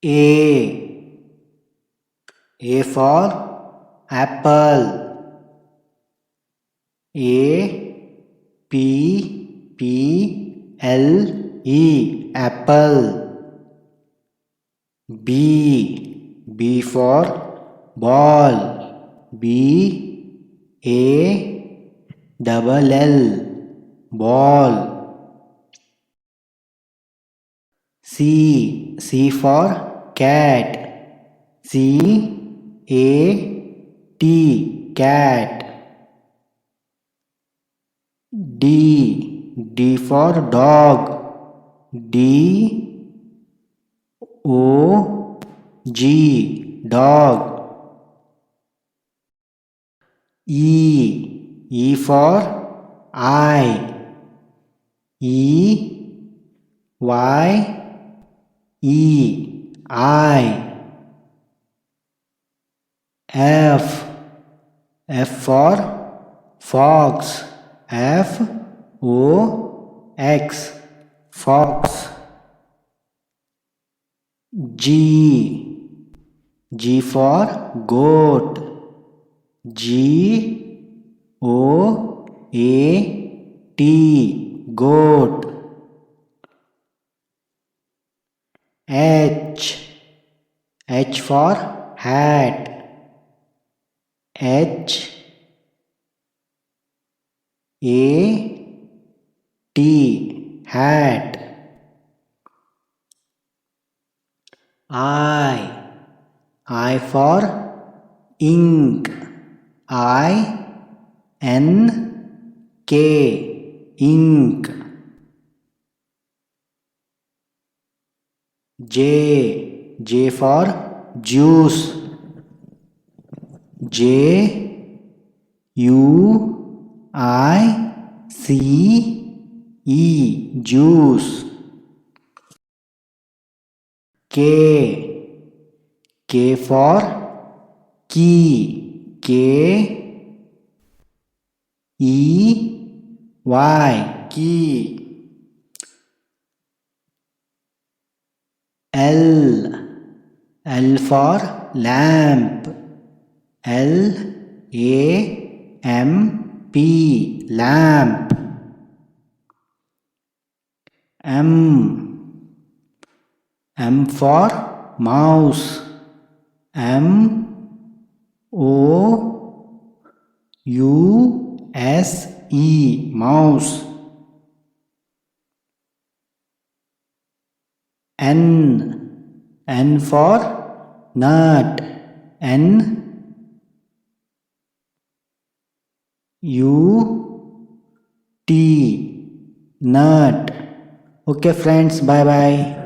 A. A for apple. A P P L E apple. B. B for ball. B A double L ball. C. C for cat. C A T cat. D. D for dog. D O G dog. E. E for eye. E Y E eye. F. F for fox. F O X fox. G. G for goat. G O A T goat. H. H for hat. H A T hat. I for ink. I N K ink. J. J for juice. J U I C E juice. K. K for key. K E Y key. L. L for lamp. L A M P lamp. M. M for mouse. M O U S E mouse. N. N for nut. N U T nut. Okay friends, bye bye.